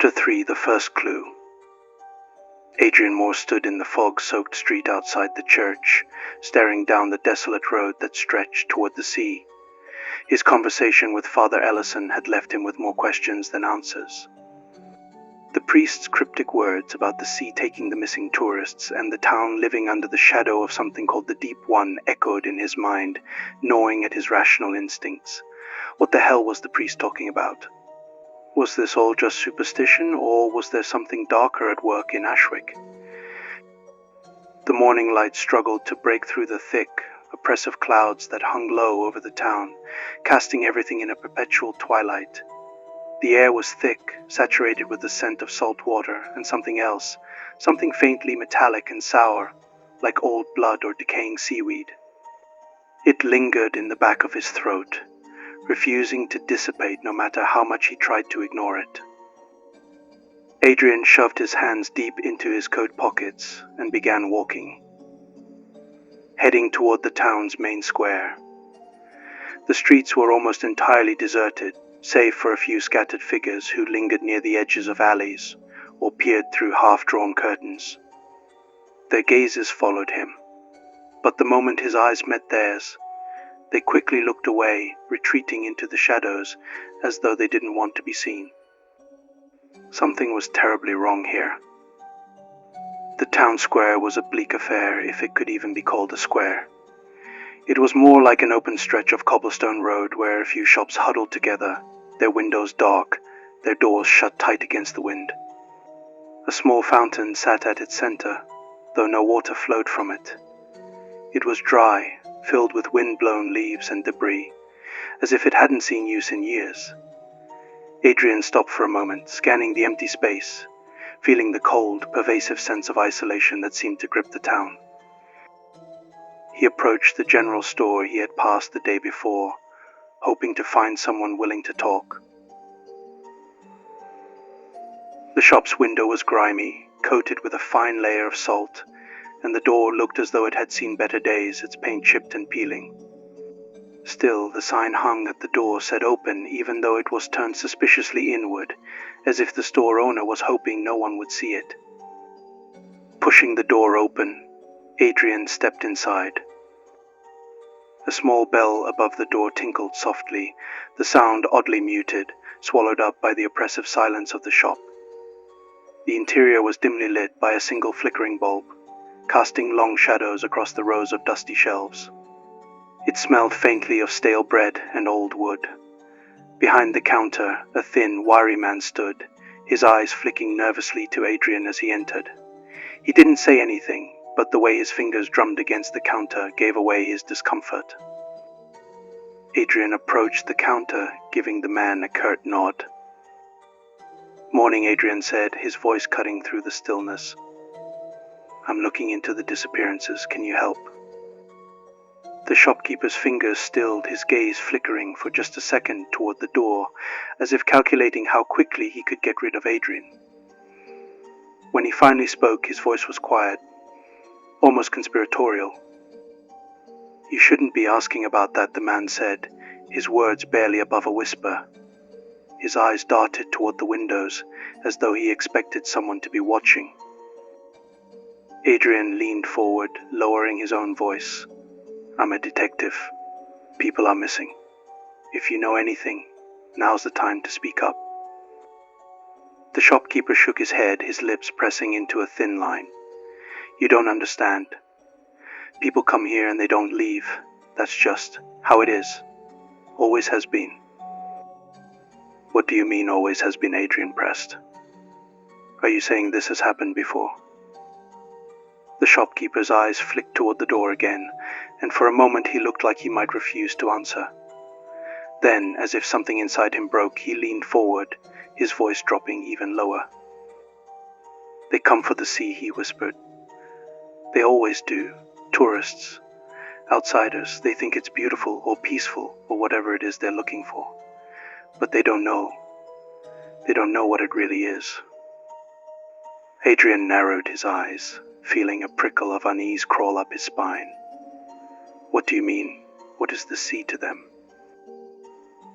Chapter 3: The First Clue. Adrian Moore stood in the fog-soaked street outside the church, staring down the desolate road that stretched toward the sea. His conversation with Father Ellison had left him with more questions than answers. The priest's cryptic words about the sea taking the missing tourists and the town living under the shadow of something called the Deep One echoed in his mind, gnawing at his rational instincts. What the hell was the priest talking about? Was this all just superstition, or was there something darker at work in Ashwick? The morning light struggled to break through the thick, oppressive clouds that hung low over the town, casting everything in a perpetual twilight. The air was thick, saturated with the scent of salt water and something else, something faintly metallic and sour, like old blood or decaying seaweed. It lingered in the back of his throat, refusing to dissipate no matter how much he tried to ignore it. Adrian shoved his hands deep into his coat pockets and began walking, heading toward the town's main square. The streets were almost entirely deserted, save for a few scattered figures who lingered near the edges of alleys or peered through half-drawn curtains. Their gazes followed him, but the moment his eyes met theirs, they quickly looked away, retreating into the shadows as though they didn't want to be seen. Something was terribly wrong here. The town square was a bleak affair, if it could even be called a square. It was more like an open stretch of cobblestone road where a few shops huddled together, their windows dark, their doors shut tight against the wind. A small fountain sat at its center, though no water flowed from it. It was dry, filled with wind-blown leaves and debris, as if it hadn't seen use in years. Adrian stopped for a moment, scanning the empty space, feeling the cold, pervasive sense of isolation that seemed to grip the town. He approached the general store he had passed the day before, hoping to find someone willing to talk. The shop's window was grimy, coated with a fine layer of salt, and the door looked as though it had seen better days, its paint chipped and peeling. Still, the sign hung at the door said open, even though it was turned suspiciously inward, as if the store owner was hoping no one would see it. Pushing the door open, Adrian stepped inside. A small bell above the door tinkled softly, the sound oddly muted, swallowed up by the oppressive silence of the shop. The interior was dimly lit by a single flickering bulb, casting long shadows across the rows of dusty shelves. It smelled faintly of stale bread and old wood. Behind the counter, a thin, wiry man stood, his eyes flicking nervously to Adrian as he entered. He didn't say anything, but the way his fingers drummed against the counter gave away his discomfort. Adrian approached the counter, giving the man a curt nod. "Morning," Adrian said, his voice cutting through the stillness. "I'm looking into the disappearances. Can you help?" The shopkeeper's fingers stilled, his gaze flickering for just a second toward the door, as if calculating how quickly he could get rid of Adrian. When he finally spoke, his voice was quiet, almost conspiratorial. "You shouldn't be asking about that," the man said, his words barely above a whisper. His eyes darted toward the windows, as though he expected someone to be watching. Adrian leaned forward, lowering his own voice. "I'm a detective. People are missing. If you know anything, now's the time to speak up." The shopkeeper shook his head, his lips pressing into a thin line. "You don't understand. People come here and they don't leave. That's just how it is. Always has been." "What do you mean, always has been?" Adrian pressed. "Are you saying this has happened before?" The shopkeeper's eyes flicked toward the door again, and for a moment he looked like he might refuse to answer. Then, as if something inside him broke, he leaned forward, his voice dropping even lower. "They come for the sea," he whispered. "They always do. Tourists. Outsiders. They think it's beautiful or peaceful or whatever it is they're looking for. But they don't know. They don't know what it really is." Adrian narrowed his eyes, feeling a prickle of unease crawl up his spine. "What do you mean? What is the sea to them?"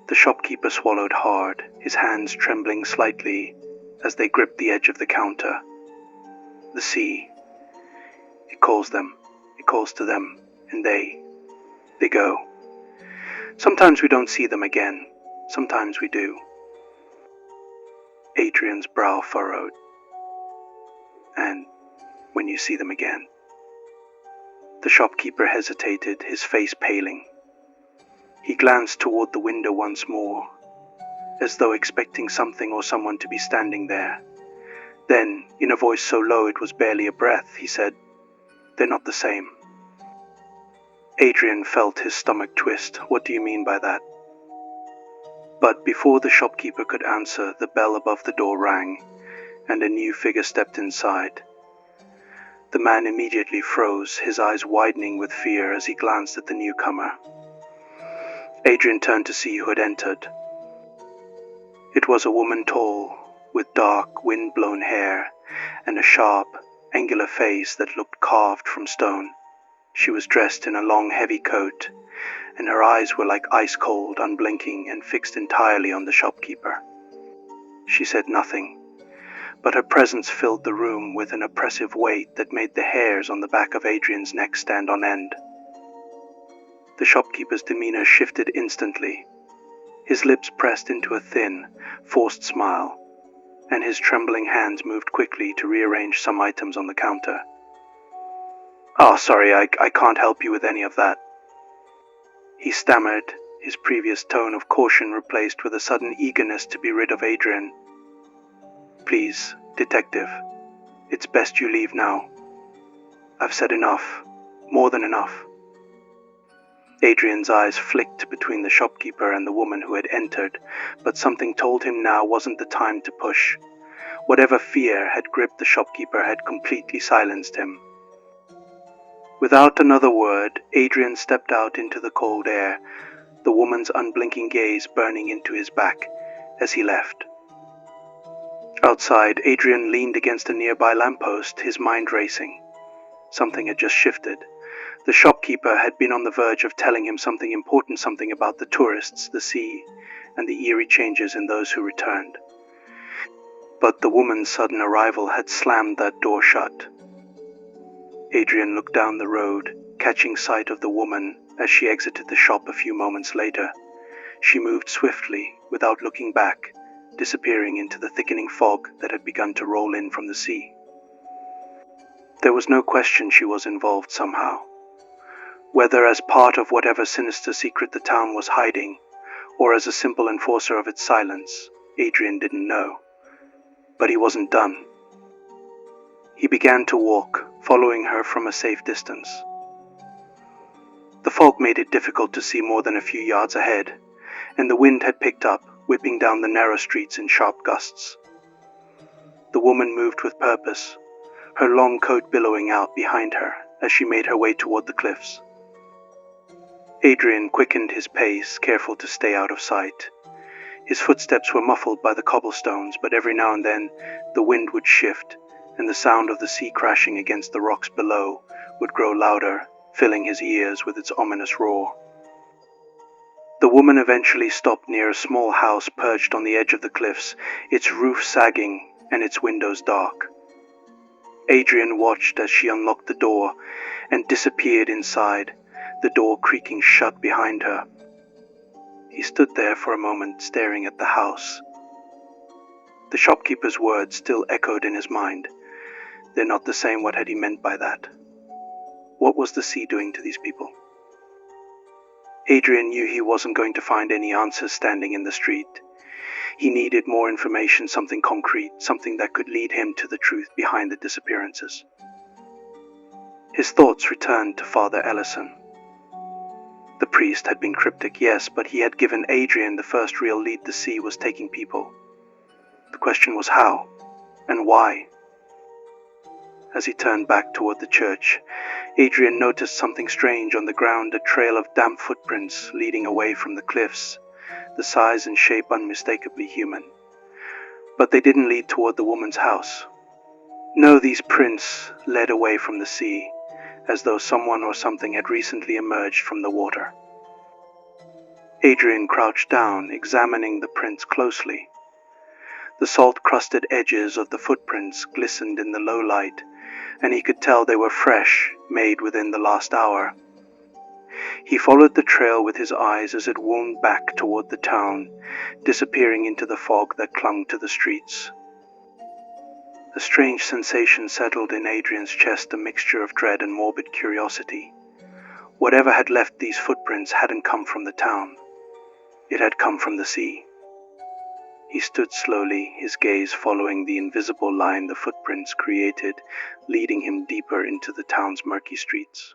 The shopkeeper swallowed hard, his hands trembling slightly, as they grip the edge of the counter. The sea. It calls them. It calls to them. And they go. Sometimes we don't see them again. Sometimes we do. Adrian's brow furrowed. And when you see them again. The shopkeeper hesitated, his face paling. He glanced toward the window once more, as though expecting something or someone to be standing there. Then, in a voice so low it was barely a breath, he said, "They're not the same." Adrian felt his stomach twist. "What do you mean by that?" But before the shopkeeper could answer, the bell above the door rang, and a new figure stepped inside. The man immediately froze, his eyes widening with fear as he glanced at the newcomer. Adrian turned to see who had entered. It was a woman tall, with dark, wind-blown hair, and a sharp, angular face that looked carved from stone. She was dressed in a long, heavy coat, and her eyes were like ice-cold, unblinking, and fixed entirely on the shopkeeper. She said nothing, but her presence filled the room with an oppressive weight that made the hairs on the back of Adrian's neck stand on end. The shopkeeper's demeanor shifted instantly. His lips pressed into a thin, forced smile, and his trembling hands moved quickly to rearrange some items on the counter. "Oh, sorry, I can't help you with any of that," he stammered, his previous tone of caution replaced with a sudden eagerness to be rid of Adrian. "Please, detective, it's best you leave now. I've said enough, more than enough." Adrian's eyes flicked between the shopkeeper and the woman who had entered, but something told him now wasn't the time to push. Whatever fear had gripped the shopkeeper had completely silenced him. Without another word, Adrian stepped out into the cold air, the woman's unblinking gaze burning into his back as he left. Outside, Adrian leaned against a nearby lamppost, his mind racing. Something had just shifted. The shopkeeper had been on the verge of telling him something important, something about the tourists, the sea, and the eerie changes in those who returned. But the woman's sudden arrival had slammed that door shut. Adrian looked down the road, catching sight of the woman as she exited the shop a few moments later. She moved swiftly, without looking back, disappearing into the thickening fog that had begun to roll in from the sea. There was no question she was involved somehow. Whether as part of whatever sinister secret the town was hiding, or as a simple enforcer of its silence, Adrian didn't know. But he wasn't done. He began to walk, following her from a safe distance. The fog made it difficult to see more than a few yards ahead, and the wind had picked up, whipping down the narrow streets in sharp gusts. The woman moved with purpose, her long coat billowing out behind her as she made her way toward the cliffs. Adrian quickened his pace, careful to stay out of sight. His footsteps were muffled by the cobblestones, but every now and then the wind would shift, and the sound of the sea crashing against the rocks below would grow louder, filling his ears with its ominous roar. The woman eventually stopped near a small house perched on the edge of the cliffs, its roof sagging and its windows dark. Adrian watched as she unlocked the door and disappeared inside, the door creaking shut behind her. He stood there for a moment, staring at the house. The shopkeeper's words still echoed in his mind. "They're not the same." What had he meant by that? What was the sea doing to these people? Adrian knew he wasn't going to find any answers standing in the street. He needed more information, something concrete, something that could lead him to the truth behind the disappearances. His thoughts returned to Father Ellison. The priest had been cryptic, yes, but he had given Adrian the first real lead the sea was taking people. The question was how, and why. As he turned back toward the church, Adrian noticed something strange on the ground, a trail of damp footprints leading away from the cliffs, the size and shape unmistakably human. But they didn't lead toward the woman's house. No, these prints led away from the sea, as though someone or something had recently emerged from the water. Adrian crouched down, examining the prints closely. The salt-crusted edges of the footprints glistened in the low light, and he could tell they were fresh, made within the last hour. He followed the trail with his eyes as it wound back toward the town, disappearing into the fog that clung to the streets. A strange sensation settled in Adrian's chest, a mixture of dread and morbid curiosity. Whatever had left these footprints hadn't come from the town. It had come from the sea. He stood slowly, his gaze following the invisible line the footprints created, leading him deeper into the town's murky streets.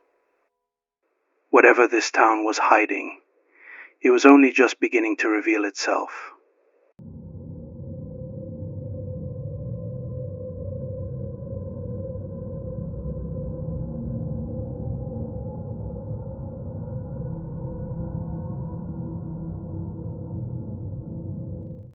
Whatever this town was hiding, it was only just beginning to reveal itself.